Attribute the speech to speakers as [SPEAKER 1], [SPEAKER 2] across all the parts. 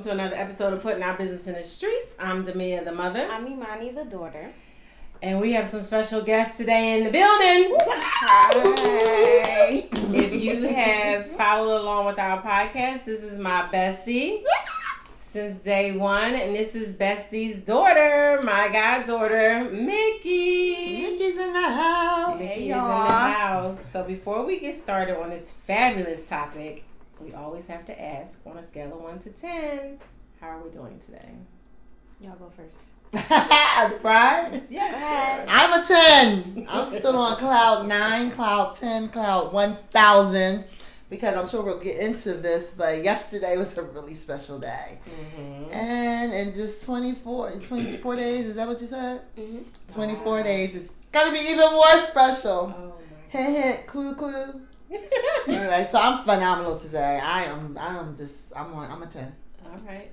[SPEAKER 1] to another episode of Putting Our Business in the Streets. I'm Demia, the mother.
[SPEAKER 2] I'm Imani, the daughter.
[SPEAKER 1] And we have some special guests today in the building.
[SPEAKER 3] Hi.
[SPEAKER 1] If you have followed along with our podcast, this is my bestie since day one. And this is Bestie's daughter, my goddaughter, Mickey.
[SPEAKER 3] Mickey's in the house.
[SPEAKER 1] Mickey
[SPEAKER 3] Hey,
[SPEAKER 1] is
[SPEAKER 3] y'all.
[SPEAKER 1] in the house. So before we get started on this fabulous topic, we always have to ask on a scale of 1 to 10, how are we doing today?
[SPEAKER 2] Y'all go first.
[SPEAKER 3] Right?
[SPEAKER 1] Yes,
[SPEAKER 2] sure.
[SPEAKER 3] I'm a 10. I'm still on cloud 9, cloud 10, cloud 1,000. Because I'm sure we'll get into this, but yesterday was a really special day.
[SPEAKER 1] Mm-hmm.
[SPEAKER 3] And in just 24 days, is that what you said?
[SPEAKER 2] Mm-hmm.
[SPEAKER 3] 24 days, it's going to be even more special.
[SPEAKER 1] Oh
[SPEAKER 3] Hint, hint, clue, clue. Anyway, so I'm phenomenal today. I'm a 10.
[SPEAKER 1] All right.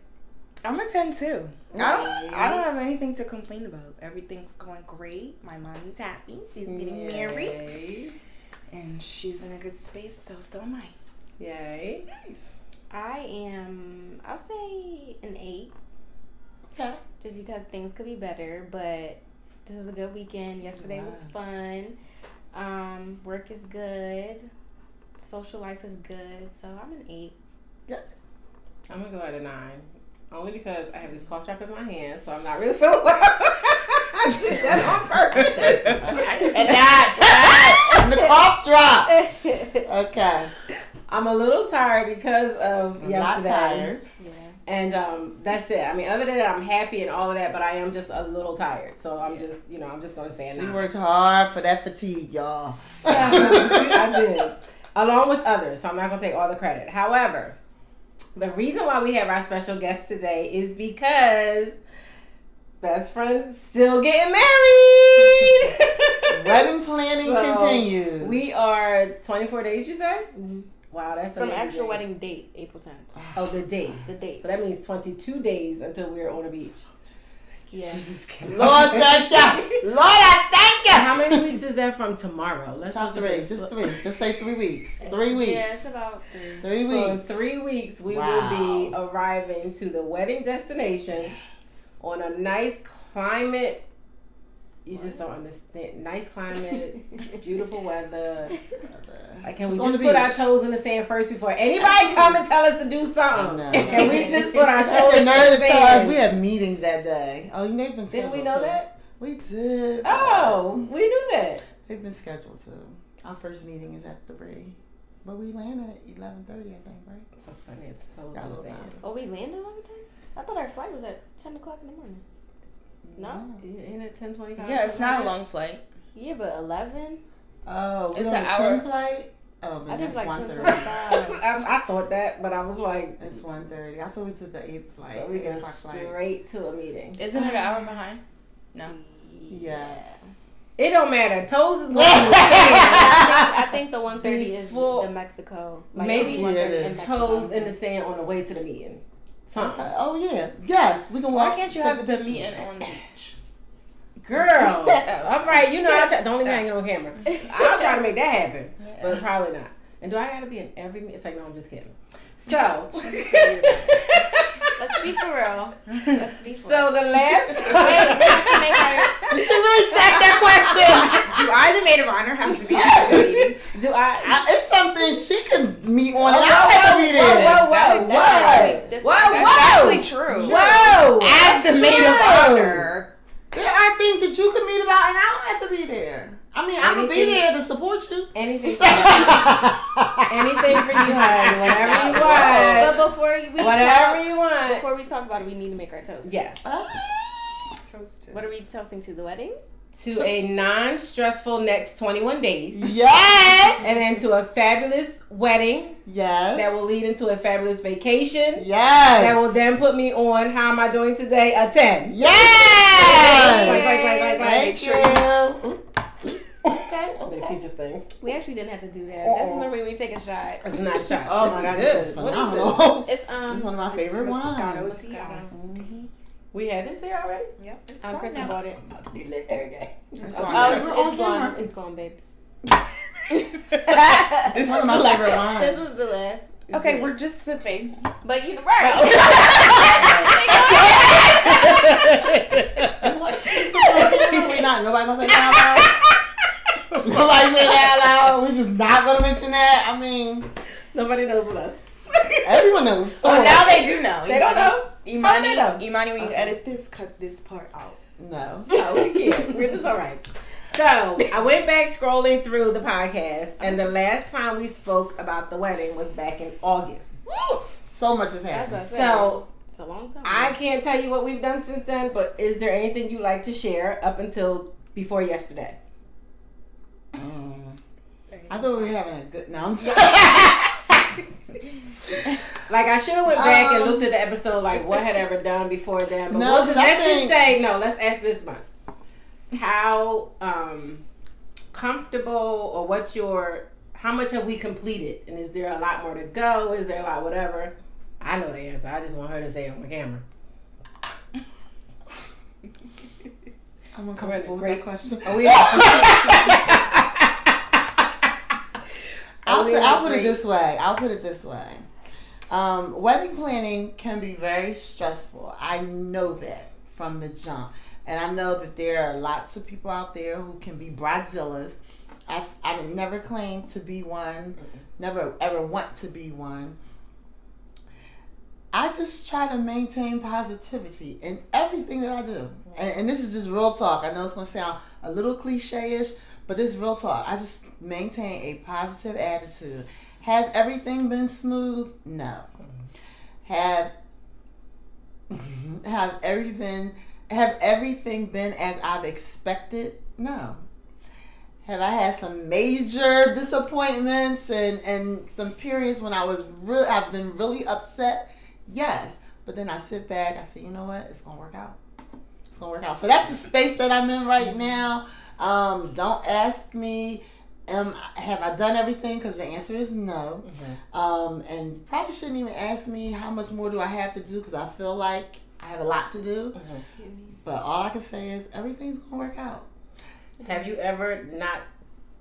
[SPEAKER 4] I'm a 10 too.
[SPEAKER 1] Really?
[SPEAKER 4] I don't have anything to complain about. Everything's going great. My mommy's happy. She's getting married.
[SPEAKER 1] Yay.
[SPEAKER 4] And she's in a good space, so am I.
[SPEAKER 1] Yay.
[SPEAKER 4] Nice.
[SPEAKER 2] I'll say an 8.
[SPEAKER 3] Okay.
[SPEAKER 2] Just because things could be better, but this was a good weekend. Yesterday was fun. Work is good. Social life is good. So I'm an 8.
[SPEAKER 1] I'm going to go at a 9. Only because I have this cough drop in my hand, so I'm not really feeling well. I did that on purpose.
[SPEAKER 3] And that, the cough drop. Okay.
[SPEAKER 1] I'm a little tired because of
[SPEAKER 3] I'm
[SPEAKER 1] yesterday.
[SPEAKER 3] not tired.
[SPEAKER 2] Yeah.
[SPEAKER 1] And that's it. I mean, other than that, I'm happy and all of that, but I am just a little tired. So I'm just, I'm just going to say a 9.
[SPEAKER 3] She worked hard for that fatigue, y'all.
[SPEAKER 1] So, I did. Along with others, so I'm not going to take all the credit. However, the reason why we have our special guest today is because best friend's still getting married.
[SPEAKER 3] Wedding planning
[SPEAKER 1] So,
[SPEAKER 3] continues.
[SPEAKER 1] We are 24 days, you said?
[SPEAKER 2] Mm-hmm.
[SPEAKER 1] Wow, that's
[SPEAKER 2] From
[SPEAKER 1] amazing.
[SPEAKER 2] actual wedding date, April 10th.
[SPEAKER 1] Oh, the date.
[SPEAKER 2] The date.
[SPEAKER 1] So that means 22 days until we're on the beach.
[SPEAKER 2] Yeah.
[SPEAKER 1] Jesus.
[SPEAKER 3] Lord, thank you. Lord, I thank you.
[SPEAKER 1] How many weeks is that from tomorrow? Let's
[SPEAKER 3] Just
[SPEAKER 1] look at
[SPEAKER 3] 3.
[SPEAKER 1] this.
[SPEAKER 3] Just 3. Just say 3 weeks. 3 weeks.
[SPEAKER 2] Yeah, it's about 3.
[SPEAKER 3] 3
[SPEAKER 1] So in
[SPEAKER 3] weeks.
[SPEAKER 1] 3 weeks, we
[SPEAKER 3] Wow.
[SPEAKER 1] will be arriving to the wedding destination on a nice climate. You just don't understand. Nice climate, beautiful weather. Like, can we
[SPEAKER 3] Just on
[SPEAKER 1] just
[SPEAKER 3] the
[SPEAKER 1] put our
[SPEAKER 3] beach.
[SPEAKER 1] toes in the sand first before anybody come and tell us to do something?
[SPEAKER 3] I know.
[SPEAKER 1] Can we just put our toes
[SPEAKER 3] The
[SPEAKER 1] in the
[SPEAKER 3] nerve to tell us
[SPEAKER 1] sand?
[SPEAKER 3] we have meetings that day. Oh, they've been scheduled.
[SPEAKER 1] Didn't we know
[SPEAKER 3] too.
[SPEAKER 1] that?
[SPEAKER 3] We did.
[SPEAKER 1] Oh, we knew that.
[SPEAKER 3] They've been scheduled too. Our first meeting is at 3. But we land at 11:30, I think, right?
[SPEAKER 1] So funny. It's so
[SPEAKER 3] Got a little
[SPEAKER 1] sand.
[SPEAKER 3] time.
[SPEAKER 2] Oh, we landed on the 10? I thought our flight was at 10 o'clock in the morning. No?
[SPEAKER 1] Ain't it 10:25?
[SPEAKER 4] Yeah, it's not a long flight.
[SPEAKER 2] Yeah, but 11?
[SPEAKER 3] Oh,
[SPEAKER 4] It's
[SPEAKER 3] it's an
[SPEAKER 4] an
[SPEAKER 3] hour
[SPEAKER 4] 10
[SPEAKER 3] flight? Oh,
[SPEAKER 2] I
[SPEAKER 3] man,
[SPEAKER 2] think
[SPEAKER 3] that's
[SPEAKER 2] it's like
[SPEAKER 3] 1:30.
[SPEAKER 2] 10:25.
[SPEAKER 1] I thought that, but I was like,
[SPEAKER 3] It's 1:30. I thought we took the 8th flight.
[SPEAKER 1] so we
[SPEAKER 3] 8
[SPEAKER 1] go
[SPEAKER 3] o'clock flight.
[SPEAKER 1] straight to a meeting.
[SPEAKER 4] Isn't it an hour behind? No.
[SPEAKER 3] Yes.
[SPEAKER 1] It don't matter. Toes is going to the sand.
[SPEAKER 2] I think the 1:30 is
[SPEAKER 1] Before-
[SPEAKER 2] the Mexico.
[SPEAKER 1] Maybe
[SPEAKER 2] 1:30
[SPEAKER 3] it is.
[SPEAKER 2] in Mexico.
[SPEAKER 1] Toes in the sand on the way to the meeting. Something.
[SPEAKER 3] Oh, yeah. Yes, we can walk.
[SPEAKER 4] Why can't you
[SPEAKER 3] take
[SPEAKER 4] have the
[SPEAKER 3] picture.
[SPEAKER 4] meeting on the beach?
[SPEAKER 1] Girl. All right, I'll try. Don't leave me hanging on camera. I'll try to make that happen, but probably not. And do I got to be in every meeting? It's like, no, I'm just kidding. So.
[SPEAKER 2] Let's be for real. Let's be for real.
[SPEAKER 1] So the last.
[SPEAKER 2] Wait, we have to make our...
[SPEAKER 3] You should really ask that question.
[SPEAKER 4] Do I, the maid of honor, have to be at the meeting?
[SPEAKER 1] Do I?
[SPEAKER 3] It's something she can meet on and I don't have to be there.
[SPEAKER 2] This-
[SPEAKER 1] Whoa,
[SPEAKER 4] That's
[SPEAKER 1] whoa.
[SPEAKER 4] actually true.
[SPEAKER 1] Whoa.
[SPEAKER 4] As the maid of honor.
[SPEAKER 3] There are things that you can meet about and I don't have to be there. I mean, I'm going to be
[SPEAKER 1] Anything-
[SPEAKER 3] there to support you.
[SPEAKER 1] Anything for you. Anything for you, honey. Whatever you want.
[SPEAKER 2] But
[SPEAKER 1] Whatever you want.
[SPEAKER 2] before we talk about it, we need to make our toast.
[SPEAKER 1] Yes.
[SPEAKER 4] Toast to.
[SPEAKER 2] What are we toasting to? The wedding?
[SPEAKER 1] To a non-stressful next 21 days.
[SPEAKER 3] Yes.
[SPEAKER 1] And then to a fabulous wedding
[SPEAKER 3] Yes.
[SPEAKER 1] that will lead into a fabulous vacation.
[SPEAKER 3] Yes.
[SPEAKER 1] That will then put me on, how am I doing today? A 10.
[SPEAKER 3] Yes.
[SPEAKER 1] Like.
[SPEAKER 3] Thank you. Okay.
[SPEAKER 1] They teach us things.
[SPEAKER 2] We actually didn't have to do that. That's normally we take a shot.
[SPEAKER 1] It's not a shot.
[SPEAKER 3] Oh
[SPEAKER 1] This
[SPEAKER 3] my
[SPEAKER 1] is
[SPEAKER 3] God,
[SPEAKER 1] good.
[SPEAKER 3] this is
[SPEAKER 1] What is
[SPEAKER 3] phenomenal.
[SPEAKER 2] It's
[SPEAKER 3] It's one of my favorite
[SPEAKER 4] Moscato
[SPEAKER 3] wines.
[SPEAKER 4] tea.
[SPEAKER 1] We had this here already?
[SPEAKER 4] Yep. It's
[SPEAKER 2] Chris
[SPEAKER 4] gone now.
[SPEAKER 2] bought it.
[SPEAKER 1] I'm about to be lit every day.
[SPEAKER 4] It's
[SPEAKER 3] Oh,
[SPEAKER 4] gone.
[SPEAKER 3] yeah.
[SPEAKER 2] Oh,
[SPEAKER 3] We're on
[SPEAKER 2] it's gone.
[SPEAKER 3] camera.
[SPEAKER 2] It's gone, babes.
[SPEAKER 4] This
[SPEAKER 3] It's one of my favorite wines.
[SPEAKER 2] This was the last.
[SPEAKER 4] Okay, we're just sipping.
[SPEAKER 2] But you right.
[SPEAKER 3] Nobody gonna say that out loud. Nobody say that out loud. We just not gonna mention that. I mean,
[SPEAKER 1] Nobody knows with us.
[SPEAKER 3] everyone knows.
[SPEAKER 4] Oh, now they do know.
[SPEAKER 1] They don't know.
[SPEAKER 4] Imani,
[SPEAKER 1] How they know?
[SPEAKER 4] Imani, when you edit this, cut this part out.
[SPEAKER 3] No.
[SPEAKER 1] No, we can't. We're just all right. So I went back scrolling through the podcast, and the last time we spoke about the wedding was back in August.
[SPEAKER 3] Woo! So much has happened.
[SPEAKER 1] So
[SPEAKER 2] it's a long time.
[SPEAKER 1] I can't tell you what we've done since then, but is there anything you'd like to share up until before yesterday?
[SPEAKER 3] I thought we were having a good. No, I'm sorry.
[SPEAKER 1] Like I should have went back and looked at the episode, like what had I ever done before then. But
[SPEAKER 3] No,
[SPEAKER 1] let's just say no. Let's ask this much: how comfortable, or what's your? How much have we completed? And is there a lot more to go? Is there a lot whatever? I know the answer. I just want her to say it on the camera.
[SPEAKER 3] I'm uncomfortable with that question. I'll put it this way. Wedding planning can be very stressful. I know that from the jump. And I know that there are lots of people out there who can be bridezillas. I would never claim to be one, never ever want to be one. I just try to maintain positivity in everything that I do. And this is just real talk. I know it's going to sound a little cliche-ish, but this is real talk. I just maintain a positive attitude. Has everything been smooth? No. Have everything been as I've expected? No. Have I had some major disappointments and some periods when I've been really upset? Yes. But then I sit back, I say, you know what? It's going to work out. It's going to work out. So that's the space that I'm in right now. Don't ask me, have I done everything? Because the answer is no. And you probably shouldn't even ask me how much more do I have to do, because I feel like I have a lot to do. But all I can say is everything's going to work out.
[SPEAKER 1] Have you ever, not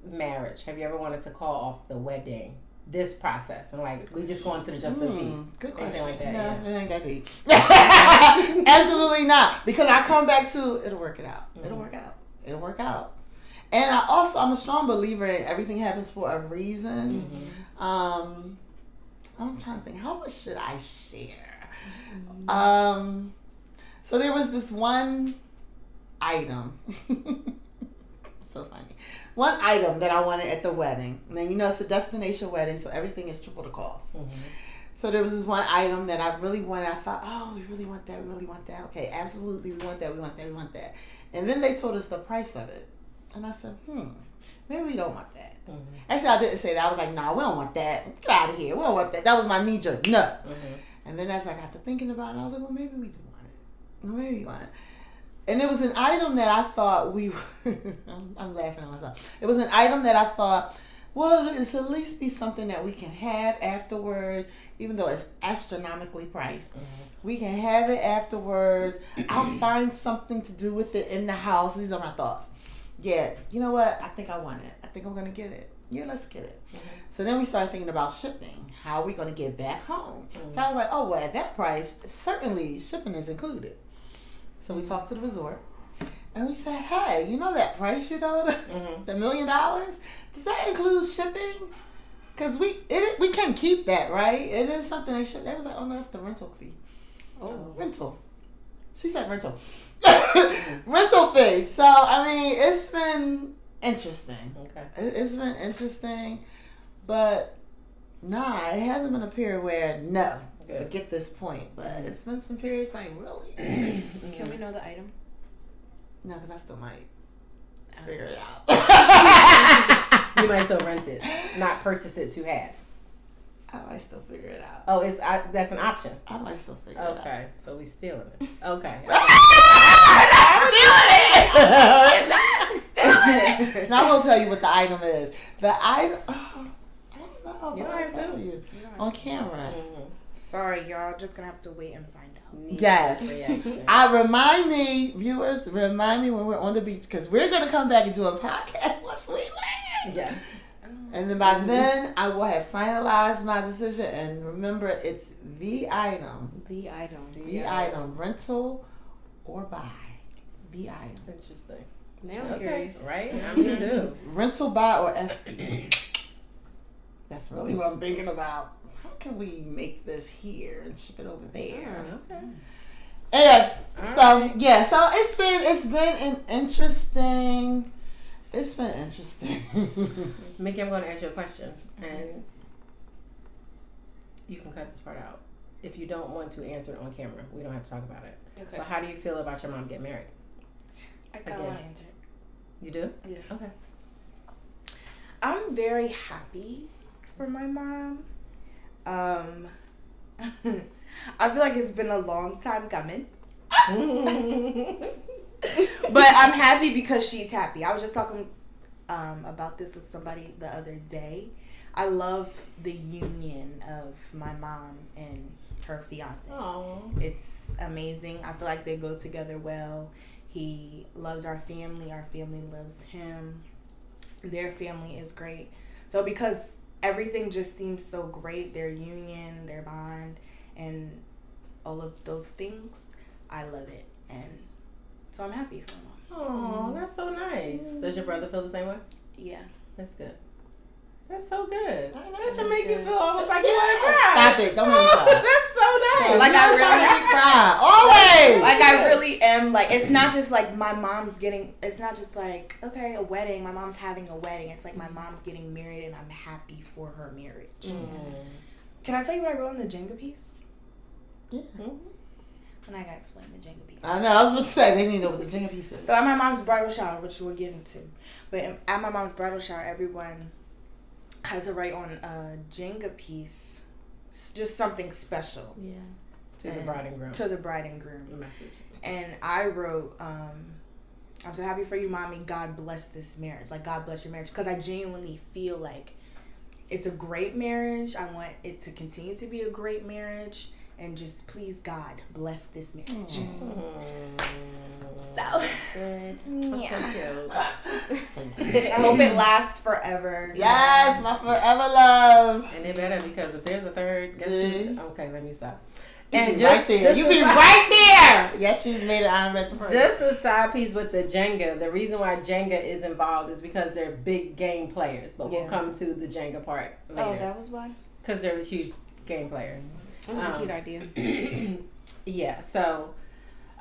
[SPEAKER 1] marriage, have you ever wanted to call off the wedding? This process, and like we just going to the justice of peace.
[SPEAKER 3] Good
[SPEAKER 1] question.
[SPEAKER 3] Anything like that?
[SPEAKER 1] No,
[SPEAKER 3] it ain't that deep. Absolutely not. Because I come back to it'll work it out. It'll work out. It'll work out. And I'm a strong believer in everything happens for a reason. I'm trying to think, how much should I share? So there was this one item. So funny. One item that I wanted at the wedding. Now, you know, it's a destination wedding, so everything is triple the cost. So there was this one item that I really wanted. I thought, oh, we really want that. We really want that. Okay, absolutely. We want that. We want that. We want that. And then they told us the price of it. And I said, maybe we don't want that. Actually, I didn't say that. I was like, no, we don't want that. Get out of here. We don't want that. That was my knee-jerk. No. And then as I got to thinking about it, I was like, well, maybe we do want it. Well, maybe we want it. And it was an item that I thought I'm laughing at myself. It was an item that I thought, well, it's at least be something that we can have afterwards, even though it's astronomically priced. We can have it afterwards. I'll find something to do with it in the house. These are my thoughts. Yeah, you know what? I think I want it. I think I'm going to get it. Yeah, let's get it. So then we started thinking about shipping. How are we going to get back home? So I was like, oh, well, at that price, certainly shipping is included. So we talked to the resort, and we said, hey, you know that price you told us? The $1 million? Does that include shipping? Because we can keep that, right? It is something they ship. They was like, oh, no, that's the rental fee. Oh, rental. She said rental. Rental fee. So, I mean, it's been interesting. Okay. It's been interesting, but nah, it hasn't been a period where, no. Forget this point, but it's been some periods like, really?
[SPEAKER 4] Can we know the item?
[SPEAKER 3] No, because I still might figure it out.
[SPEAKER 1] You might still rent it, not purchase it to have.
[SPEAKER 3] I might still figure it out.
[SPEAKER 1] Oh, that's an option.
[SPEAKER 3] I might still figure it out.
[SPEAKER 1] Okay, so we stealing it. Okay.
[SPEAKER 3] Now I will tell you what the item is. The item. I don't know.
[SPEAKER 1] You don't have to
[SPEAKER 3] tell you on camera.
[SPEAKER 4] Sorry, y'all. Just gonna have to wait and find out.
[SPEAKER 3] Yes. Viewers, remind me when we're on the beach, because we're gonna come back and do a podcast once we land.
[SPEAKER 1] Yes.
[SPEAKER 3] And then by then, I will have finalized my decision. And remember, it's the item.
[SPEAKER 2] The item.
[SPEAKER 3] The item. Rental or buy. The item.
[SPEAKER 1] Interesting.
[SPEAKER 2] Now I'm curious.
[SPEAKER 1] Right? Me too.
[SPEAKER 3] Rental, buy, or SD. That's really what I'm thinking about. How can we make this here and ship it over there?
[SPEAKER 1] Okay.
[SPEAKER 3] And
[SPEAKER 1] Right.
[SPEAKER 3] yeah, so it's been an interesting. It's been interesting.
[SPEAKER 1] Mickey, I'm going to ask you a question, and you can cut this part out. If you don't want to answer it on camera, we don't have to talk about it.
[SPEAKER 4] Okay.
[SPEAKER 1] But how do you feel about your mom getting married?
[SPEAKER 4] I
[SPEAKER 1] Again.
[SPEAKER 4] want to answer it.
[SPEAKER 1] You do?
[SPEAKER 4] Yeah.
[SPEAKER 1] Okay.
[SPEAKER 4] I'm very happy for my mom. I feel like it's been a long time coming. But I'm happy because she's happy. I was just talking about this with somebody the other day. I love the union of my mom and her fiance.
[SPEAKER 1] Aww.
[SPEAKER 4] It's amazing. I feel like they go together well. He loves our family loves him. Their family is great. So because everything just seems so great, their union, their bond, and all of those things, I love it. And so I'm happy for my mom.
[SPEAKER 1] Oh, that's so nice. Does your brother feel the same way?
[SPEAKER 4] Yeah.
[SPEAKER 1] That's good. That's so good.
[SPEAKER 3] I know.
[SPEAKER 1] That should
[SPEAKER 2] That's
[SPEAKER 1] make you
[SPEAKER 2] good.
[SPEAKER 1] feel almost like you want to cry.
[SPEAKER 3] Stop it. Don't make me cry.
[SPEAKER 1] That's so nice.
[SPEAKER 4] Like, I really-
[SPEAKER 3] make me cry. Always.
[SPEAKER 4] Like, I really am, like, it's not just like my mom's getting, it's not just like, okay, a wedding, my mom's having a wedding. It's like my mom's getting married and I'm happy for her marriage. Can I tell you what I wrote on the Jenga piece?
[SPEAKER 3] Yeah.
[SPEAKER 4] And I gotta explain the Jenga piece.
[SPEAKER 3] I know. I was about to say they need to know what the Jenga piece is.
[SPEAKER 4] So at my mom's bridal shower, which we'll get into, but at my mom's bridal shower, everyone had to write on a Jenga piece, just something special
[SPEAKER 2] Yeah.
[SPEAKER 1] To the bride and groom.
[SPEAKER 4] to the bride and groom.
[SPEAKER 1] Message.
[SPEAKER 4] And I wrote, I'm so happy for you, mommy. God bless this marriage. Like, God bless your marriage. Because I genuinely feel like it's a great marriage. I want it to continue to be a great marriage. And just please, God, bless this marriage. So,
[SPEAKER 2] Good.
[SPEAKER 4] yeah.
[SPEAKER 1] So
[SPEAKER 4] I hope it lasts forever.
[SPEAKER 3] Yes, my forever love.
[SPEAKER 1] And it better, because if there's a third, guess
[SPEAKER 3] See?
[SPEAKER 1] who? Okay, let me stop.
[SPEAKER 3] You
[SPEAKER 1] And
[SPEAKER 3] be right there. You be
[SPEAKER 1] a side-
[SPEAKER 3] right there. Yes, she's made it. I'm at the first.
[SPEAKER 1] Just a side piece with the Jenga. The reason why Jenga is involved is because they're big game players. But we'll
[SPEAKER 4] Yeah.
[SPEAKER 1] come to the Jenga part
[SPEAKER 2] Oh,
[SPEAKER 1] later.
[SPEAKER 2] that was why?
[SPEAKER 1] Because they're huge game players.
[SPEAKER 2] That was a cute idea.
[SPEAKER 1] Yeah. So,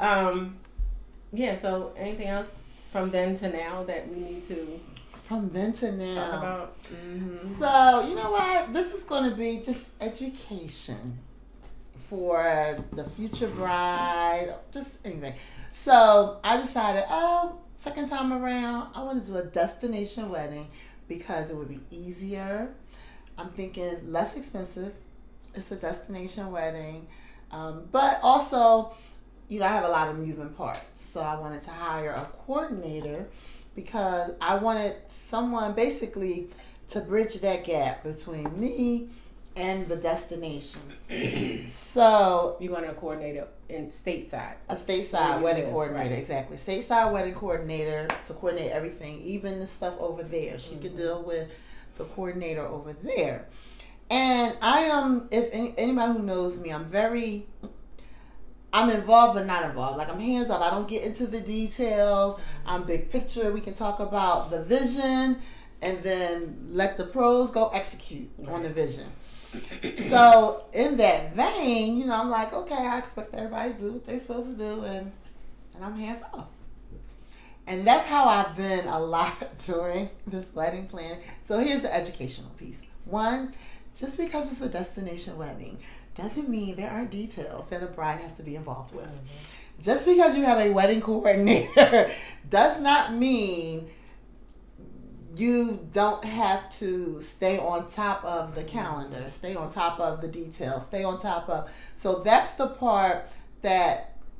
[SPEAKER 1] so anything else from then to now that we need to
[SPEAKER 3] From then to now.
[SPEAKER 1] talk about? Mm-hmm.
[SPEAKER 3] So, you know what? This is going to be just education for the future bride, just anything. So, I decided, second time around, I want to do a destination wedding because it would be easier. I'm thinking less expensive. It's a destination wedding. But also, I have a lot of moving parts. So, I wanted to hire a coordinator because I wanted someone basically to bridge that gap between me and the destination. So
[SPEAKER 1] You want to coordinate it in stateside.
[SPEAKER 3] a stateside
[SPEAKER 1] Where you
[SPEAKER 3] wedding
[SPEAKER 1] live,
[SPEAKER 3] coordinator,
[SPEAKER 1] right.
[SPEAKER 3] exactly. Stateside wedding coordinator to coordinate everything, even the stuff over there. She could deal with the coordinator over there. And I am, if anybody who knows me, I'm involved but not involved. Like, I'm hands off. I don't get into the details. I'm big picture. We can talk about the vision and then let the pros go execute on the vision. So in that vein, I'm like, okay, I expect everybody to do what they're supposed to do, and I'm hands off. And that's how I've been a lot during this wedding planning. So here's the educational piece. One, just because it's a destination wedding doesn't mean there are details that a bride has to be involved with. Just because you have a wedding coordinator does not mean you don't have to stay on top of the calendar, stay on top of the details, stay on top of. So that's the part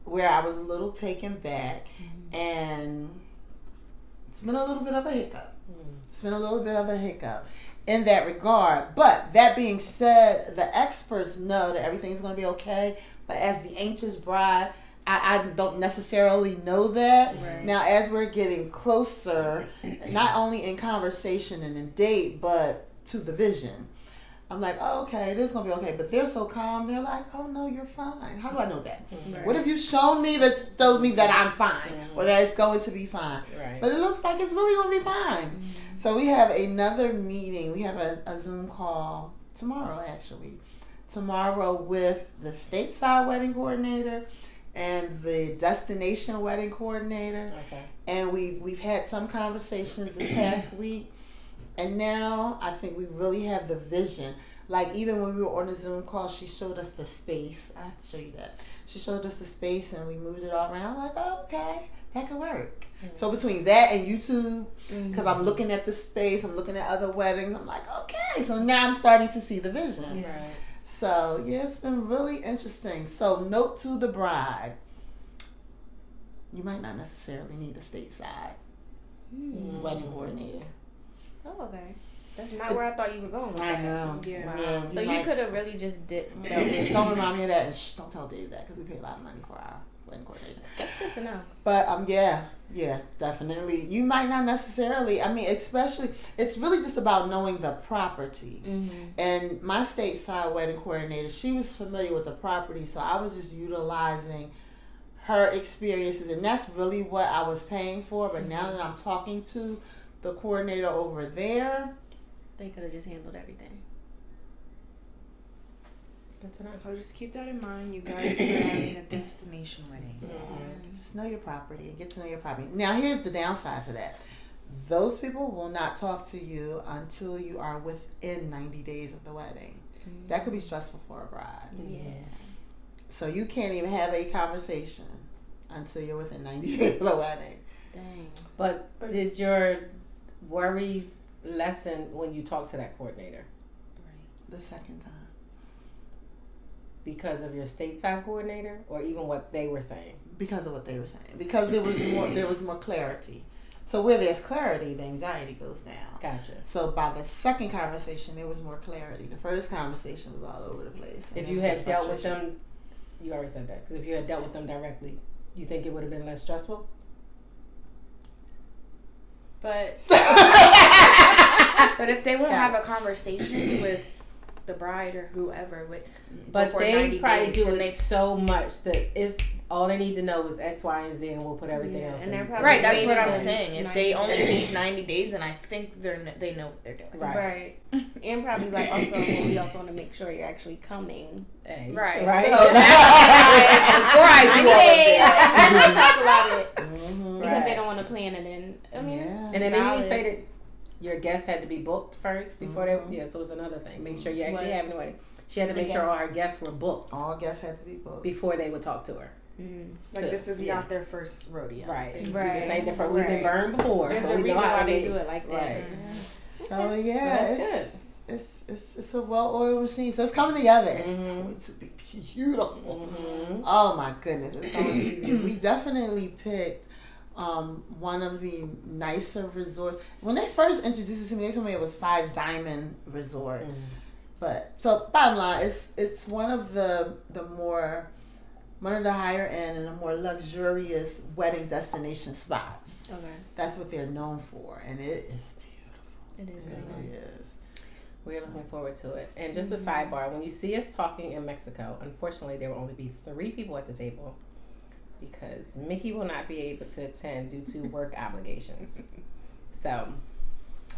[SPEAKER 3] where I was a little taken back, and it's been a little bit of a hiccup. It's been a little bit of a hiccup in that regard. But that being said, the experts know that everything's going to be okay. But as the anxious bride, I don't necessarily know that.
[SPEAKER 2] Right.
[SPEAKER 3] Now, as we're getting closer, not only in conversation and in date, but to the vision, I'm like, oh, okay, this is going to be okay. But they're so calm. They're like, oh, no, you're fine. How do I know that?
[SPEAKER 1] Right.
[SPEAKER 3] What have you shown me that shows me that I'm fine or that it's going to be fine?
[SPEAKER 1] Right.
[SPEAKER 3] But it looks like it's really going to be fine. So we have another meeting. We have a Zoom call tomorrow, actually. Tomorrow with the stateside wedding coordinator and the destination wedding coordinator.
[SPEAKER 1] Okay.
[SPEAKER 3] And we've had some conversations this past week. And now I think we really have the vision. Like even when we were on the Zoom call, she showed us the space. I have to show you that. She showed us the space and we moved it all around. I'm like, oh, okay, that could work. Mm-hmm. So between that and YouTube, because I'm looking at the space, I'm looking at other weddings, I'm like, okay. So now I'm starting to see the vision.
[SPEAKER 1] Right.
[SPEAKER 3] So yeah, it's been really interesting. So note to the bride, you might not necessarily need a stateside wedding coordinator.
[SPEAKER 2] Oh, okay. That's not where I thought you were going with
[SPEAKER 3] I
[SPEAKER 2] that.
[SPEAKER 3] know.
[SPEAKER 4] Yeah.
[SPEAKER 2] Wow.
[SPEAKER 3] Yeah,
[SPEAKER 2] So you could have really just dealt with
[SPEAKER 3] Don't remind me of that. And don't tell Dave that because we pay a lot of money for our wedding coordinator.
[SPEAKER 2] That's good to know.
[SPEAKER 3] But yeah, definitely. You might not necessarily. I mean, especially it's really just about knowing the property.
[SPEAKER 2] Mm-hmm.
[SPEAKER 3] And my stateside wedding coordinator, she was familiar with the property, so I was just utilizing her experiences, and that's really what I was paying for. But now that I'm talking to the coordinator over there,
[SPEAKER 2] They could have just handled everything.
[SPEAKER 1] Good to know.
[SPEAKER 4] So just keep that in mind. You guys are having a destination wedding.
[SPEAKER 3] just know your property and get to know your property. Now, here's the downside to that. Those people will not talk to you until you are within 90 days of the wedding. Mm-hmm. That could be stressful for a bride.
[SPEAKER 2] Yeah.
[SPEAKER 3] So you can't even have a conversation until you're within 90 days of the wedding.
[SPEAKER 2] Dang.
[SPEAKER 1] But did your worries lessen when you talked to that coordinator?
[SPEAKER 3] The second time.
[SPEAKER 1] Because of your stateside coordinator, or even what they were saying?
[SPEAKER 3] Because of what they were saying. Because there was more clarity. So where there's clarity, the anxiety goes down.
[SPEAKER 1] Gotcha.
[SPEAKER 3] So by the second conversation, there was more clarity. The first conversation was all over the place.
[SPEAKER 1] If you had dealt with them, you already said that. Because if you had dealt with them directly, you think it would have been less stressful?
[SPEAKER 4] But but if they won't have a conversation with the bride or whoever
[SPEAKER 1] but they probably
[SPEAKER 4] days,
[SPEAKER 1] do it so much that it's all they need to know is X, Y, and Z, and we'll put everything else.
[SPEAKER 2] And they're
[SPEAKER 1] in.
[SPEAKER 2] probably
[SPEAKER 4] right. That's what
[SPEAKER 2] waiting
[SPEAKER 4] I'm
[SPEAKER 2] for
[SPEAKER 4] saying. If
[SPEAKER 2] 90
[SPEAKER 4] they only
[SPEAKER 2] days.
[SPEAKER 4] need 90 days, then I think they know what they're doing.
[SPEAKER 1] Right.
[SPEAKER 2] And probably like also we also want to make sure you're actually coming.
[SPEAKER 1] Hey,
[SPEAKER 4] Right.
[SPEAKER 1] Right.
[SPEAKER 4] So before I do all of this,
[SPEAKER 2] We talk about it
[SPEAKER 3] Mm-hmm.
[SPEAKER 2] because
[SPEAKER 1] Right.
[SPEAKER 2] they don't want to plan it in. I mean,
[SPEAKER 3] Yeah.
[SPEAKER 1] And then
[SPEAKER 2] valid.
[SPEAKER 1] you say that your guests had to be booked first before
[SPEAKER 3] Mm-hmm.
[SPEAKER 1] they. Yeah, so it's another thing. Make sure you actually
[SPEAKER 2] What?
[SPEAKER 1] have a wedding. She had to
[SPEAKER 2] The
[SPEAKER 1] make sure
[SPEAKER 2] guests.
[SPEAKER 1] all her guests were booked
[SPEAKER 3] All guests had to be booked.
[SPEAKER 1] before they would talk to her.
[SPEAKER 4] like this is not their first rodeo.
[SPEAKER 1] Right.
[SPEAKER 4] They do
[SPEAKER 2] Right.
[SPEAKER 1] This ain't the
[SPEAKER 4] this.
[SPEAKER 1] first. We've been burned before,
[SPEAKER 2] There's
[SPEAKER 1] so
[SPEAKER 2] a
[SPEAKER 1] we know
[SPEAKER 2] reason
[SPEAKER 1] how
[SPEAKER 2] why
[SPEAKER 1] they
[SPEAKER 2] they do it like that.
[SPEAKER 1] Right.
[SPEAKER 3] So yeah,
[SPEAKER 1] That's
[SPEAKER 3] it's a well-oiled machine. So it's coming together. It's
[SPEAKER 1] Mhm.
[SPEAKER 3] going to be beautiful.
[SPEAKER 1] Mm-hmm.
[SPEAKER 3] Oh my goodness, it's going to be beautiful. We definitely picked one of the nicer resorts. When they first introduced it to me, they told me it was 5 Diamond Resort.
[SPEAKER 1] Mm-hmm.
[SPEAKER 3] But so bottom line, it's one of the higher end and the more luxurious wedding destination spots.
[SPEAKER 2] Okay.
[SPEAKER 3] That's what they're known for, and it is beautiful.
[SPEAKER 2] It is
[SPEAKER 3] It
[SPEAKER 2] really
[SPEAKER 3] really
[SPEAKER 2] nice.
[SPEAKER 3] is.
[SPEAKER 1] We're looking forward to it. And just a sidebar, when you see us talking in Mexico, unfortunately there will only be 3 people at the table because Mickey will not be able to attend due to work obligations. So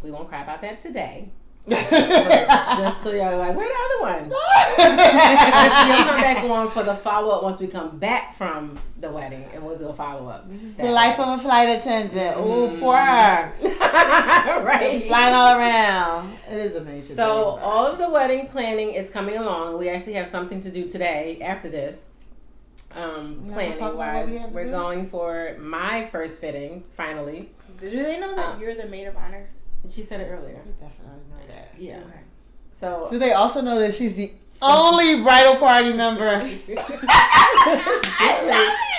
[SPEAKER 1] we won't cry about that today. But just so y'all like, where the other one? You'll come back on for the follow-up once we come back from the wedding, and we'll do a follow-up.
[SPEAKER 3] The life of a flight attendant. Ooh, poor her.
[SPEAKER 1] Right.
[SPEAKER 3] Flying all around. It is amazing.
[SPEAKER 1] So all of the wedding planning is coming along. We actually have something to do today after this. Planning wise, we're going for my first fitting finally.
[SPEAKER 4] Do they know that you're the maid of honor?
[SPEAKER 1] She said it earlier.
[SPEAKER 3] Definitely know that.
[SPEAKER 1] Yeah.
[SPEAKER 4] Okay.
[SPEAKER 1] So
[SPEAKER 3] Do they also know that she's the only bridal party member?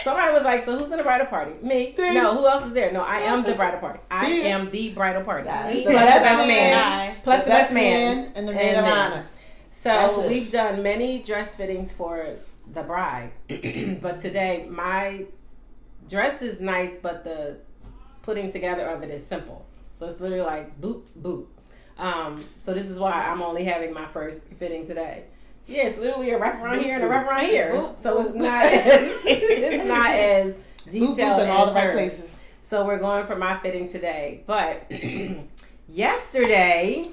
[SPEAKER 1] somebody was like, "So who's in the bridal party?" Me.
[SPEAKER 3] Ding.
[SPEAKER 1] No. Who else is there? No, I am the bridal party. I
[SPEAKER 3] Ding.
[SPEAKER 1] am the bridal party.
[SPEAKER 3] Yes.
[SPEAKER 1] Plus
[SPEAKER 3] The
[SPEAKER 1] the
[SPEAKER 3] best
[SPEAKER 1] best
[SPEAKER 3] man.
[SPEAKER 1] man. Plus the best man.
[SPEAKER 3] and the maid of
[SPEAKER 1] And then-
[SPEAKER 3] honor.
[SPEAKER 1] So
[SPEAKER 3] That's it.
[SPEAKER 1] we've done many dress fittings for the bride. But today, my dress is nice, but the putting together of it is simple. So it's literally like boop, boop. So this is why I'm only having my first fitting today. Yeah, it's literally a wraparound here and a wraparound here. So it's not as detailed
[SPEAKER 3] in
[SPEAKER 1] as
[SPEAKER 3] all the right
[SPEAKER 1] hers.
[SPEAKER 3] places.
[SPEAKER 1] So we're going for my fitting today. But yesterday,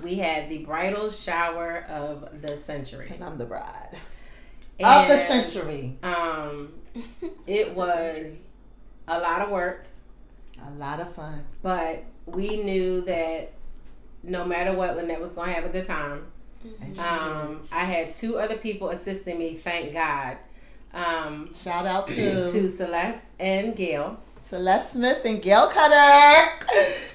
[SPEAKER 1] we had the bridal shower of the century.
[SPEAKER 3] Because I'm the bride.
[SPEAKER 1] And,
[SPEAKER 3] of the century.
[SPEAKER 1] It was a lot of work.
[SPEAKER 3] A lot of fun.
[SPEAKER 1] But we knew that no matter what, Lynette was going to have a good time. I had 2 other people assisting me, thank God.
[SPEAKER 3] Shout out to
[SPEAKER 1] Celeste and Gail.
[SPEAKER 3] Celeste Smith and Gail Cutter.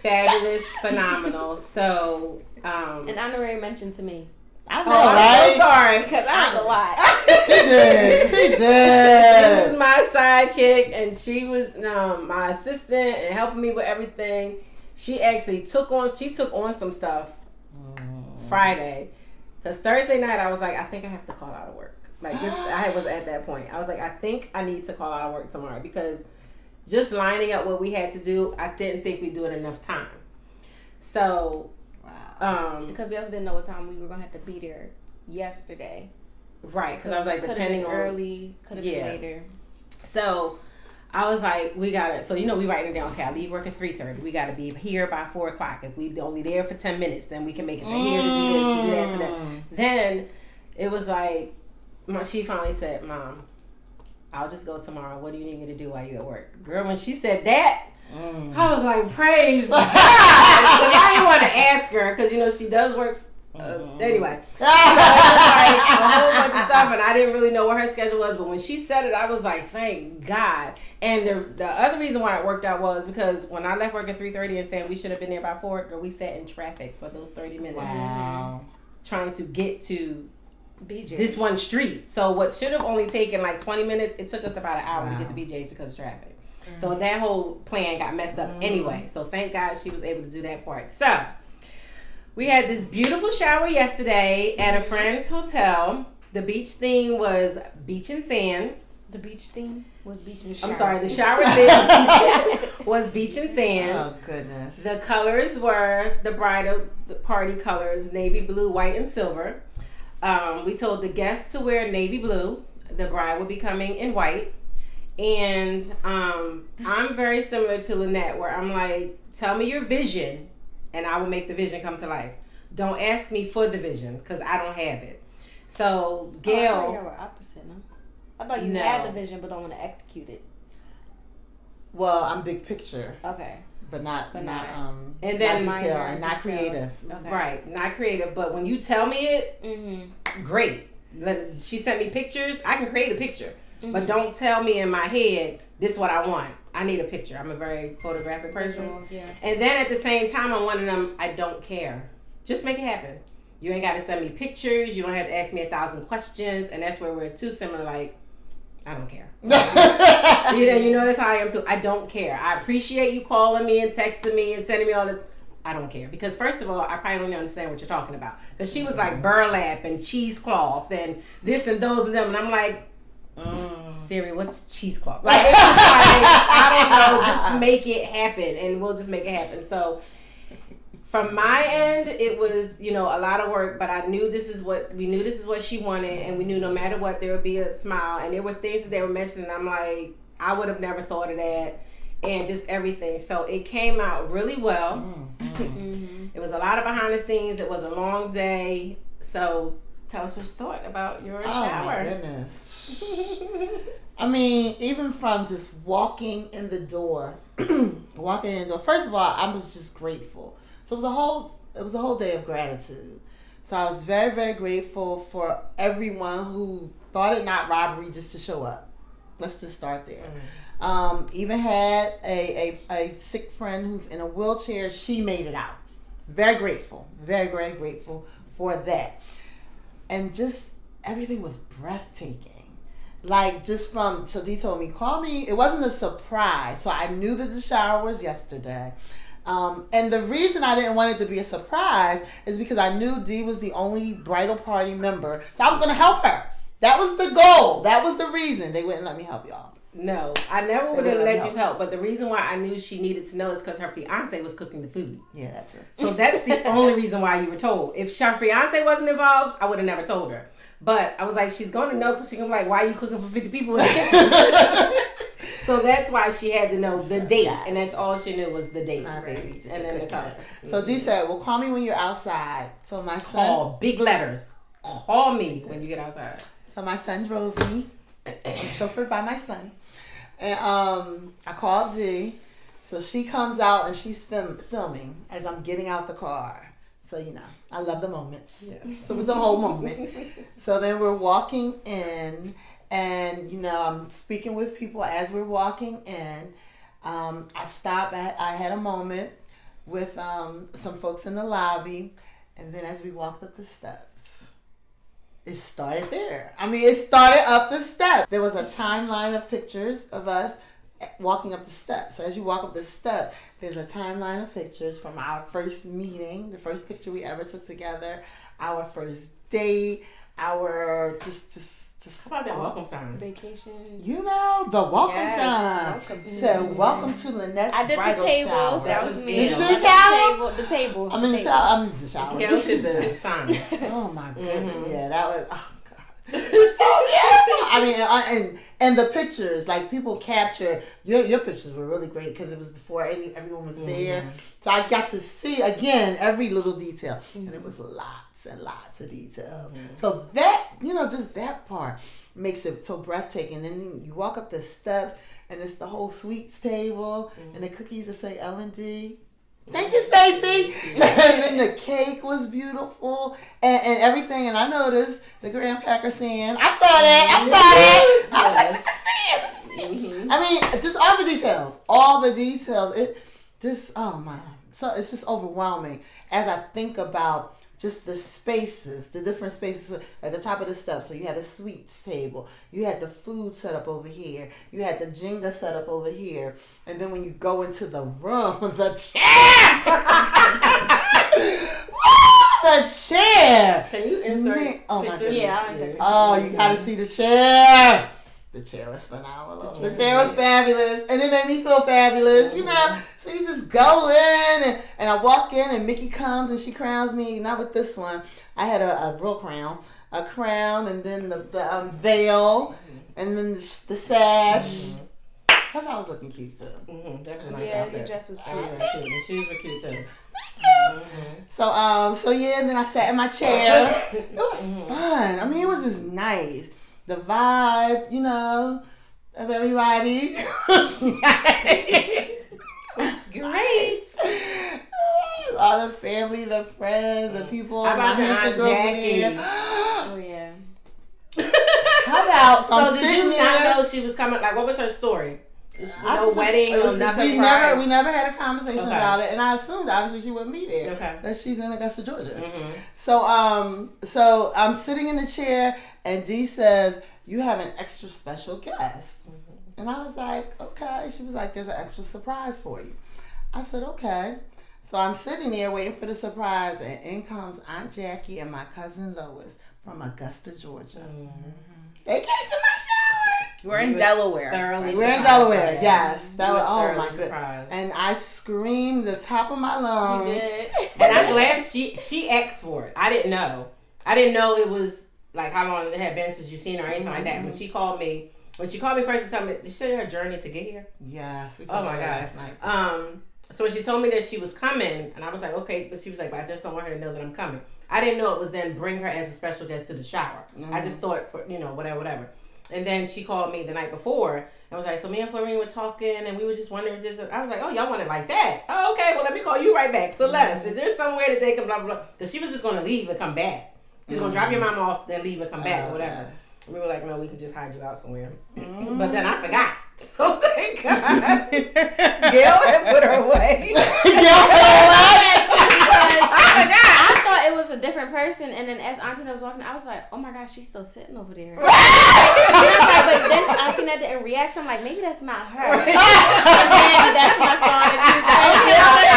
[SPEAKER 1] Fabulous, phenomenal. So,
[SPEAKER 2] an honorary mention to me.
[SPEAKER 3] I know,
[SPEAKER 1] I'm
[SPEAKER 3] right?
[SPEAKER 1] so sorry.
[SPEAKER 2] Because I have a lot.
[SPEAKER 3] She did. She
[SPEAKER 1] She
[SPEAKER 3] did.
[SPEAKER 1] was my sidekick, and she was my assistant and helping me with everything. She actually took on some stuff Friday. Because Thursday night, I was like, I think I have to call out of work. Like, I was at that point. I was like, I think I need to call out of work tomorrow. Because just lining up what we had to do, I didn't think we'd do it enough time. So,
[SPEAKER 2] because we also didn't know what time we were going to have to be there yesterday.
[SPEAKER 1] Right, because I was like, depending on
[SPEAKER 2] early, could have been later.
[SPEAKER 1] So I was like, we got to, so we writing it down, okay, I leave work at 3:30. We got to be here by 4 o'clock. If we only there for 10 minutes, then we can make it to here to do this, to do that, to that. Then it was like, she finally said, Mom, I'll just go tomorrow. What do you need me to do while you at work? Girl, when she said that, I was like, praise God. I didn't want to ask her because, she does work. Anyway, so it was like a whole bunch of stuff, and I didn't really know what her schedule was. But when she said it, I was like, "Thank God!" And the other reason why it worked out was because when I left work at 3:30 and saying we should have been there by 4, girl, we sat in traffic for those 30 minutes trying to get to BJ's. This one street. So what should have only taken like 20 minutes, it took us about an hour to get to BJ's because of traffic. So that whole plan got messed up anyway. So thank God she was able to do that part. So. We had this beautiful shower yesterday at a friend's hotel. The beach theme was beach and sand.
[SPEAKER 2] The beach theme was beach and shower.
[SPEAKER 1] I'm sorry, the shower theme was beach and sand.
[SPEAKER 3] Oh, goodness.
[SPEAKER 1] The colors were the bridal party colors, navy blue, white, and silver. We told the guests to wear navy blue. The bride will be coming in white. And I'm very similar to Lynette, where I'm like, tell me your vision. And I will make the vision come to life. Don't ask me for the vision because I don't have it. So Gail,
[SPEAKER 2] I thought you were opposite. No, I thought you had the vision but don't want to execute it.
[SPEAKER 3] Well, I'm big picture.
[SPEAKER 2] Okay.
[SPEAKER 3] But not
[SPEAKER 1] and then
[SPEAKER 3] not detail and not creative.
[SPEAKER 1] Okay. Right, not creative. But when you tell me it, great. She sent me pictures. I can create a picture, but don't tell me in my head this is what I want. I need a picture. I'm a very photographic person.
[SPEAKER 2] Yeah.
[SPEAKER 1] And then at the same time, I'm one of them, I don't care. Just make it happen. You ain't got to send me pictures. You don't have to ask me 1,000 questions. And that's where we're too similar. Like, I don't care. you know that's how I am too. I don't care. I appreciate you calling me and texting me and sending me all this. I don't care. Because first of all, I probably don't even understand what you're talking about. Because she was like burlap and cheesecloth and this and those and them. And I'm like, Siri, what's cheesecloth? Like, it's just like, I don't know, just make it happen and we'll just make it happen. So from my end, it was, a lot of work, but I knew this is what she wanted, and we knew no matter what there would be a smile. And there were things that they were mentioning, I'm like, I would have never thought of that, and just everything. So it came out really well. It was a lot of behind the scenes. It was a long day. So tell us what you thought about your shower.
[SPEAKER 3] Oh my goodness. I mean, even from just walking in the door, first of all, I was just grateful. So it was a whole day of gratitude. So I was very, very grateful for everyone who thought it not robbery just to show up. Let's just start there. Even had a sick friend who's in a wheelchair. She made it out. Very grateful. Very, very grateful for that. And just everything was breathtaking. Like, so Dee told me, call me. It wasn't a surprise. So I knew that the shower was yesterday. And the reason I didn't want it to be a surprise is because I knew Dee was the only bridal party member. So I was going to help her. That was the goal. That was the reason they wouldn't let me help y'all.
[SPEAKER 1] No, I never would have let you help. But the reason why I knew she needed to know is because her fiance was cooking the food.
[SPEAKER 3] Yeah, that's it.
[SPEAKER 1] So that's the only reason why you were told. If her fiance wasn't involved, I would have never told her. But I was like, she's going to know because she's going to be like, why are you cooking for 50 people in the kitchen? So that's why she had to know the date. Yes. And that's all she knew was the date.
[SPEAKER 3] My baby.
[SPEAKER 1] And then the color.
[SPEAKER 3] So Dee said, well, call me when you're outside. So my son.
[SPEAKER 1] Call. Big letters. Call me when you get outside.
[SPEAKER 3] So my son drove me. I'm chauffeured by my son. And I called Dee. So she comes out and she's filming as I'm getting out the car. So, you know, I love the moments. Yeah. So it was a whole moment. So then we're walking in and, you know, I'm speaking with people as we're walking in. I stopped. I had a moment with some folks in the lobby. And then as we walked up the steps, it started there. I mean, it started up the steps. There was a timeline of pictures of us walking up the steps. So as you walk up the steps, there's a timeline of pictures from our first meeting, the first picture we ever took together, our first date, our just
[SPEAKER 1] how about that welcome sign?
[SPEAKER 2] Vacation.
[SPEAKER 3] You know, the welcome sign. So welcome to Lynette's
[SPEAKER 2] I did
[SPEAKER 3] bridal
[SPEAKER 2] the table.
[SPEAKER 3] shower.
[SPEAKER 2] That was me.
[SPEAKER 3] Did you do the towel?
[SPEAKER 2] The table.
[SPEAKER 3] I mean the towel. I mean the shower.
[SPEAKER 1] Gail did the sign.
[SPEAKER 3] Oh my goodness. Mm-hmm. Yeah, that was so beautiful. I mean, and the pictures, like people capture your pictures were really great because it was before everyone was there. So I got to see again every little detail, and it was lots and lots of details. So that, you know, just that part makes it so breathtaking. And then you walk up the steps, and it's the whole sweets table, and the cookies that say L&D. Thank you, Stacy. And then the cake was beautiful and everything. And I noticed the graham cracker sand. I saw that. I was like, this is sand. I mean, just all the details. All the details. It just, oh my. So it's just overwhelming as I think about just the spaces, the different spaces at the top of the steps. So you had a sweets table. You had the food set up over here. You had the Jenga set up over here. And then when you go into the room, the chair! The chair!
[SPEAKER 1] Can you insert
[SPEAKER 3] oh my goodness.
[SPEAKER 2] Yeah, I'll insert.
[SPEAKER 3] Oh, you gotta see the chair! The chair was phenomenal. The chair was fabulous. And it made me feel fabulous. You know, so you just go in and I walk in and Mickey comes and she crowns me. Not with this one. I had a real crown. A crown and then the veil and then the sash. Plus I was looking cute too.
[SPEAKER 1] Definitely nice
[SPEAKER 2] yeah,
[SPEAKER 1] outfit.
[SPEAKER 2] your dress was cute.
[SPEAKER 1] The shoes were cute too.
[SPEAKER 3] So yeah, and then I sat in my chair. It was fun. I mean, it was just nice. The vibe, you know, of everybody.
[SPEAKER 1] It's great.
[SPEAKER 3] All the family, the friends, the people.
[SPEAKER 1] How about your Aunt Jackie?
[SPEAKER 2] Oh yeah.
[SPEAKER 3] How about
[SPEAKER 1] so did you not know she was coming? Like, what was her story? No wedding or nothing.
[SPEAKER 3] We never had a conversation about it, and I assumed obviously she wouldn't be there. Okay. That she's in Augusta, Georgia. So I'm sitting in the chair, and Dee says, "You have an extra special guest," and I was like, "Okay." She was like, "There's an extra surprise for you." I said, "Okay." So I'm sitting there waiting for the surprise, and in comes Aunt Jackie and my cousin Lois from Augusta, Georgia. They came to my shower.
[SPEAKER 4] We're in Delaware.
[SPEAKER 3] We're in Delaware, yes. That was, oh my goodness. And I screamed the top of my lungs.
[SPEAKER 2] You did.
[SPEAKER 1] And I'm glad she asked for it. I didn't know it was like how long it had been since you've seen her or anything like that. When she called me first and told me, did she show you her journey to get here?
[SPEAKER 3] Yes, we talked about that last night.
[SPEAKER 1] So when she told me that she was coming, and I was like, okay, but she was like, but I just don't want her to know that I'm coming. I didn't know it was then bring her as a special guest to the shower. I just thought for, you know, whatever. And then she called me the night before and was like, so me and Florine were talking and we were just wondering I was like, oh, y'all want it like that? Oh, okay, well, let me call you right back. Celeste, is there somewhere that they can blah, blah, blah? Because she was just going to leave and come back. She was going to drop your mom off, then leave and come back or whatever. And we were like, no, we can just hide you out somewhere. But then I forgot. So thank God. Gail had put her away.
[SPEAKER 2] I thought it was a different person, and then as Auntie was walking, I was like, "Oh my gosh, she's still sitting over there." But then Auntie didn't react, so I'm like, maybe that's not her. And then that's when I saw it. She was like,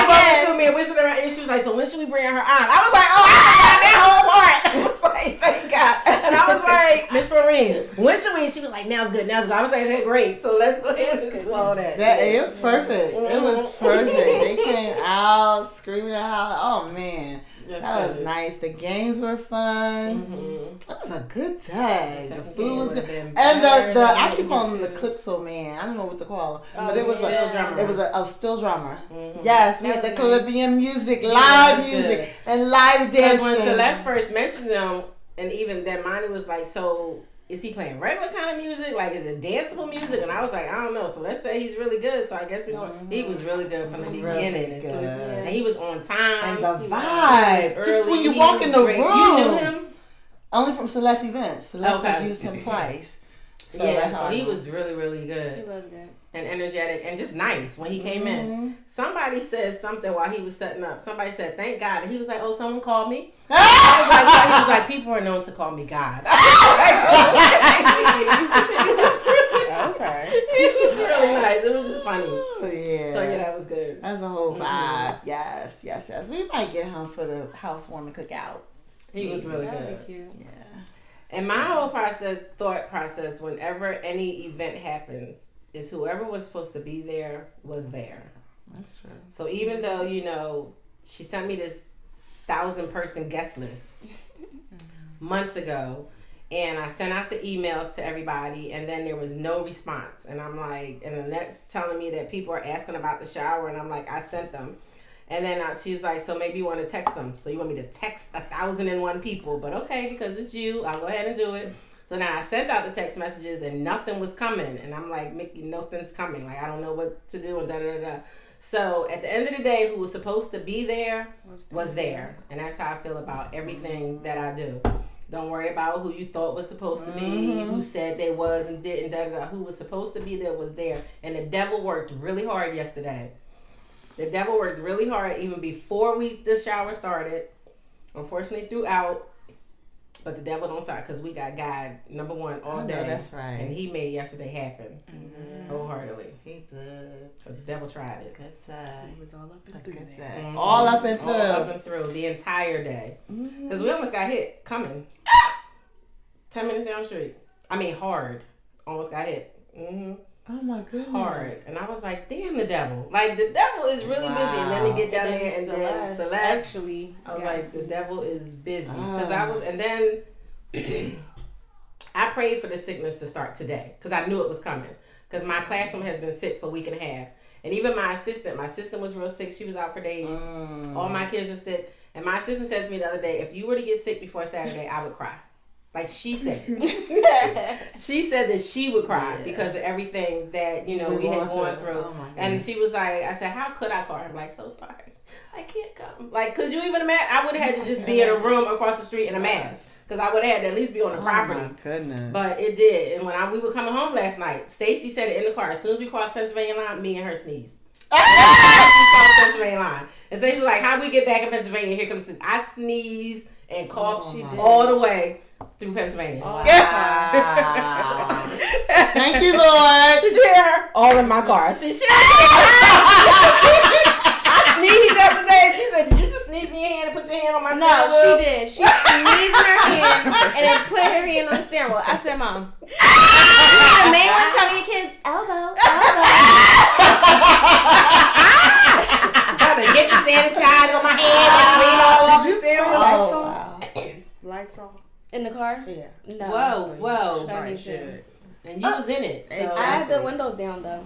[SPEAKER 1] "Oh, to me and whispered around, and she was like, so when should we bring her on?" I was like, "Oh, I forgot that whole part." I was like, "Thank God," and I was like, "Miss Florine, When should we? She was like, now's good, now's good. I was like, okay, great. So let's go ahead and do all that.
[SPEAKER 3] It was perfect. It was perfect. They came out screaming and hollering. Oh man, that was nice. The games were fun.
[SPEAKER 1] Mm-hmm.
[SPEAKER 3] It was a good day. The food was good, and
[SPEAKER 1] the
[SPEAKER 3] I keep calling him the Calypso man. I don't know what to call him, but it was a still drummer.
[SPEAKER 1] Mm-hmm.
[SPEAKER 3] Yes, we had the Caribbean music, live music, and live dancing.
[SPEAKER 1] When Celeste first mentioned them, and even then, Imani was like, so. Is he playing regular kind of music? Like, is it danceable music? And I was like, I don't know. So let's say he's really good. So I guess we don't. He was really good from the beginning. And he was on time.
[SPEAKER 3] And the vibe. Just when you walk in the room.
[SPEAKER 1] You knew him?
[SPEAKER 3] Only from Celeste events. Celeste has used him twice. So
[SPEAKER 1] so he was really, really good.
[SPEAKER 2] He was good.
[SPEAKER 1] And energetic and just nice when he came in. Somebody said something while he was setting up. Somebody said, thank God. And he was like, oh, someone called me. He was like, people are known to call me God.
[SPEAKER 4] Okay.
[SPEAKER 1] It was really nice. It was just funny.
[SPEAKER 3] Yeah.
[SPEAKER 1] So yeah, that was good.
[SPEAKER 3] That's a whole vibe. Yes. We might get him for the housewarming cookout.
[SPEAKER 1] He was really
[SPEAKER 2] That
[SPEAKER 1] good.
[SPEAKER 2] would be cute.
[SPEAKER 3] Yeah.
[SPEAKER 1] And my whole thought process, whenever any event happens, is whoever was supposed to be there was there.
[SPEAKER 3] That's true.
[SPEAKER 1] So even though, she sent me this 1,000-person guest list months ago, and I sent out the emails to everybody, and then there was no response. And I'm like, and Lynette's telling me that people are asking about the shower, and I'm like, I sent them. And then she's like, so maybe you want to text them. So you want me to text 1,001 people, but okay, because it's you, I'll go ahead and do it. So now I sent out the text messages and nothing was coming. And I'm like, Mickey, nothing's coming. Like, I don't know what to do and da-da-da-da. So at the end of the day, who was supposed to be there was there. And that's how I feel about everything that I do. Don't worry about who you thought was supposed to be, who said they was and didn't, da-da-da. Who was supposed to be there was there. And the devil worked really hard yesterday. The devil worked really hard even before the shower started. Unfortunately, throughout. But the devil don't start because we got God, number one, all day.
[SPEAKER 3] That's right.
[SPEAKER 1] And he made yesterday happen wholeheartedly.
[SPEAKER 3] He did.
[SPEAKER 1] But the devil tried it.
[SPEAKER 3] Good time.
[SPEAKER 4] He was all up and through there.
[SPEAKER 3] All up and through.
[SPEAKER 1] All up and through the entire day. Because we almost got hit coming. 10 minutes down the street. I mean, hard. Almost got hit.
[SPEAKER 3] Oh my goodness.
[SPEAKER 1] Hard. And I was like, damn, the devil. Like, the devil is really busy. And then they get down there and then Celeste.
[SPEAKER 2] Actually,
[SPEAKER 1] I was like, the devil is busy. And then I prayed for the sickness to start today because I knew it was coming. Because my classroom has been sick for a week and a half. And even my assistant was real sick. She was out for days. All my kids were sick. And my assistant said to me the other day, if you were to get sick before Saturday, I would cry. Like she said. She said that she would cry because of everything that, we had gone through. And she was like, I said, how could I call her? I'm like, so sorry. I can't come. Like, could you even imagine? I would have had to just be in a room across the street in a mask. Because I would have had to at least be on the property.
[SPEAKER 3] Oh, my goodness.
[SPEAKER 1] But it did. And when we were coming home last night, Stacy said it in the car. As soon as we crossed Pennsylvania line, me and her sneezed. We crossed Pennsylvania line. And Stacy was like, how we get back in Pennsylvania? Here comes I sneezed and coughed all the way through Pennsylvania.
[SPEAKER 3] Wow. Thank you, Lord.
[SPEAKER 1] Did you hear her? All in my car. See, I sneezed yesterday. She said, did you just sneeze in your hand and put your hand on my steering wheel?
[SPEAKER 2] No, she did. She sneezed in her hand and then put her hand on the steering wheel. I said, Mom. The main one telling your kids, elbow.
[SPEAKER 1] Gotta get the sanitizer on my hand and clean all off the steering wheel.
[SPEAKER 4] Lysol?
[SPEAKER 2] In the car?
[SPEAKER 4] Yeah.
[SPEAKER 2] No.
[SPEAKER 1] Whoa.
[SPEAKER 2] Probably should.
[SPEAKER 1] And you was in it. So.
[SPEAKER 2] I had the windows down though.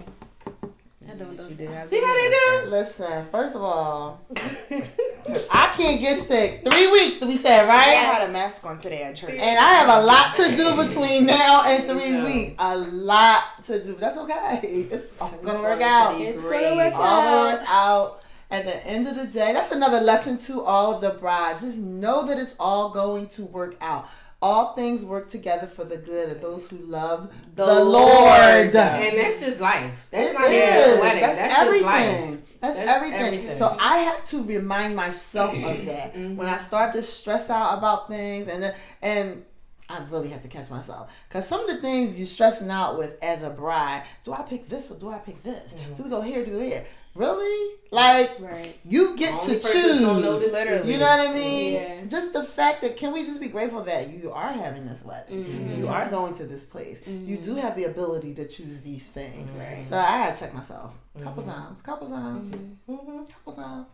[SPEAKER 1] See how they do?
[SPEAKER 3] Listen, first of all, I can't get sick. 3 weeks, we said, right?
[SPEAKER 4] I had a mask on today at church.
[SPEAKER 3] And I have a lot to do between now and 3 weeks. A lot to do. That's okay. It's all going to work out.
[SPEAKER 2] It's going to work
[SPEAKER 3] all going to work out. At the end of the day, that's another lesson to all of the brides. Just know that it's all going to work out. All things work together for the good of those who love the Lord.
[SPEAKER 1] And that's just life. That's not even a wedding. That's
[SPEAKER 3] everything.
[SPEAKER 1] Just life.
[SPEAKER 3] That's everything. So I have to remind myself of that. When I start to stress out about things and I really have to catch myself. Because some of the things you're stressing out with as a bride, do I pick this or do I pick this? Do we go here, do there? Really? Like,
[SPEAKER 2] Right.
[SPEAKER 3] you get
[SPEAKER 1] Only
[SPEAKER 3] to
[SPEAKER 1] person
[SPEAKER 3] choose.
[SPEAKER 1] gonna know this
[SPEAKER 3] You know what I mean?
[SPEAKER 2] Yeah.
[SPEAKER 3] Just the fact that, can we just be grateful that you are having this wedding?
[SPEAKER 2] Mhm.
[SPEAKER 3] You are going to this place.
[SPEAKER 2] Mhm.
[SPEAKER 3] You do have the ability to choose these things.
[SPEAKER 2] Right.
[SPEAKER 3] So I had to check myself. Couple
[SPEAKER 1] Mhm.
[SPEAKER 3] times.
[SPEAKER 1] Mhm.
[SPEAKER 3] Couple times.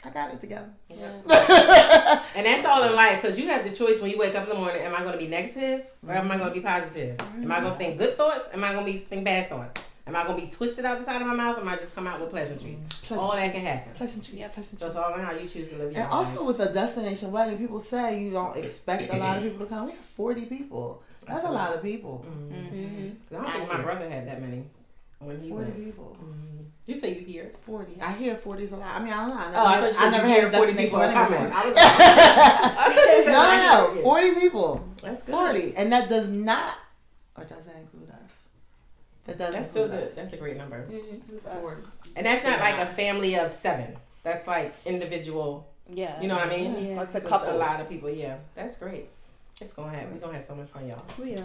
[SPEAKER 3] I got it together.
[SPEAKER 2] Yeah.
[SPEAKER 1] And that's all in life, because you have the choice when you wake up in the morning, am I going to be negative or am I going to be positive? Am I going to think good thoughts? Am I going to think bad thoughts? Am I going to be twisted out the side of my mouth or am I just come out with pleasantries? All that can happen.
[SPEAKER 3] Pleasantries.
[SPEAKER 1] So it's all in how you choose to live your
[SPEAKER 3] And
[SPEAKER 1] life.
[SPEAKER 3] also with a destination wedding, people say you don't expect a lot of people to come. We have 40 people. That's a lot of people.
[SPEAKER 2] Mhm.
[SPEAKER 1] 'Cause I don't think my brother had that many when he
[SPEAKER 3] 40
[SPEAKER 1] went.
[SPEAKER 3] people.
[SPEAKER 1] You say you hear?
[SPEAKER 3] 40. I hear 40 is a lot. I mean, I don't know.
[SPEAKER 1] I
[SPEAKER 3] never
[SPEAKER 1] you
[SPEAKER 3] had
[SPEAKER 1] hear
[SPEAKER 3] a
[SPEAKER 1] 40
[SPEAKER 3] destination
[SPEAKER 1] people
[SPEAKER 3] wedding
[SPEAKER 1] coming.
[SPEAKER 3] before.
[SPEAKER 1] I was like,
[SPEAKER 3] No, 40 people.
[SPEAKER 1] That's good.
[SPEAKER 3] 40. And that does not, or does that include us? That does
[SPEAKER 1] That's still
[SPEAKER 3] include
[SPEAKER 1] good.
[SPEAKER 3] us.
[SPEAKER 1] That's a great number.
[SPEAKER 2] Mhm.
[SPEAKER 4] It's us.
[SPEAKER 1] And that's not like a family of 7. That's like individual.
[SPEAKER 4] Yeah.
[SPEAKER 1] You know what I mean?
[SPEAKER 2] Yeah.
[SPEAKER 4] It's a
[SPEAKER 1] So it's
[SPEAKER 4] couple.
[SPEAKER 1] a lot of people. Yeah, that's great. It's gonna have. We're gonna have so much fun, y'all.
[SPEAKER 2] We are.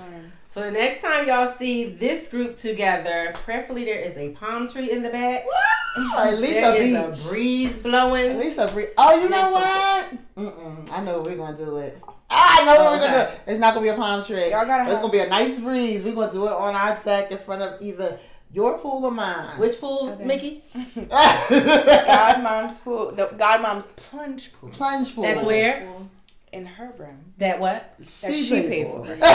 [SPEAKER 1] So the next time y'all see this group together, prayerfully there is a palm tree in the back.
[SPEAKER 3] At least
[SPEAKER 1] There
[SPEAKER 3] a
[SPEAKER 1] is
[SPEAKER 3] beach.
[SPEAKER 1] a breeze
[SPEAKER 3] At
[SPEAKER 1] blowing.
[SPEAKER 3] least a breeze. Oh, you know
[SPEAKER 1] Yes,
[SPEAKER 3] what? I know we're going to do it. I know what we're going to
[SPEAKER 1] Okay.
[SPEAKER 3] do. It's not going to be a palm tree.
[SPEAKER 4] Y'all gotta
[SPEAKER 3] It's
[SPEAKER 4] have-
[SPEAKER 3] going to be a nice breeze. We're going to do it on our deck in front of either your pool or mine.
[SPEAKER 1] Which pool,
[SPEAKER 2] Okay.
[SPEAKER 1] Mickey?
[SPEAKER 4] Godmom's pool. The Godmom's plunge pool
[SPEAKER 3] Plunge pool.
[SPEAKER 1] That's where?
[SPEAKER 4] in her room.
[SPEAKER 1] That what?
[SPEAKER 3] She
[SPEAKER 4] paid
[SPEAKER 3] for.
[SPEAKER 4] for.
[SPEAKER 1] Because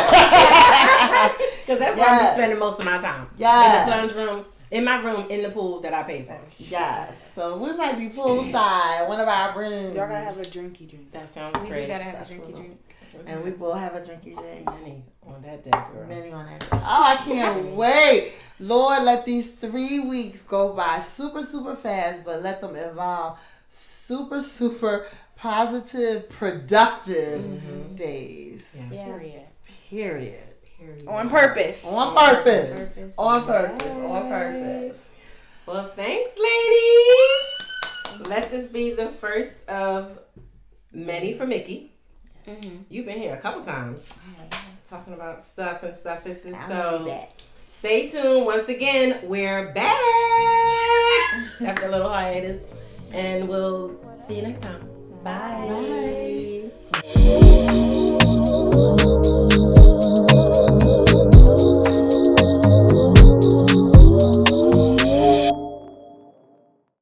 [SPEAKER 1] that's where I'm
[SPEAKER 3] Yes.
[SPEAKER 1] spending most of my time.
[SPEAKER 3] Yes.
[SPEAKER 1] In the plunge room, in my room, in the pool that I pay for.
[SPEAKER 3] Yes. So we might be poolside, one of our rooms.
[SPEAKER 4] Y'all gotta have a drinky drink.
[SPEAKER 1] That sounds
[SPEAKER 2] We do
[SPEAKER 1] great.
[SPEAKER 2] gotta have
[SPEAKER 3] That's
[SPEAKER 2] a drinky
[SPEAKER 3] what-
[SPEAKER 2] drink.
[SPEAKER 3] And we will have a drinky drink.
[SPEAKER 1] Many on that day, girl.
[SPEAKER 3] Many on that. Oh, I can't wait. Lord, let these 3 weeks go by super, super fast, but let them involve super, super positive, productive days.
[SPEAKER 1] Yeah.
[SPEAKER 4] Period.
[SPEAKER 3] Period.
[SPEAKER 1] Period.
[SPEAKER 4] On purpose.
[SPEAKER 3] On purpose.
[SPEAKER 2] Purpose.
[SPEAKER 3] On purpose. On purpose.
[SPEAKER 1] Well, thanks, ladies. Let this be the first of many for Mickey.
[SPEAKER 2] Mm-hmm.
[SPEAKER 1] You've been here a couple times talking about stuff and stuff. This is
[SPEAKER 3] I'll
[SPEAKER 1] so.
[SPEAKER 3] be back.
[SPEAKER 1] Stay tuned. Once again, we're back after a little hiatus, and we'll see you next time. Bye.
[SPEAKER 3] Bye.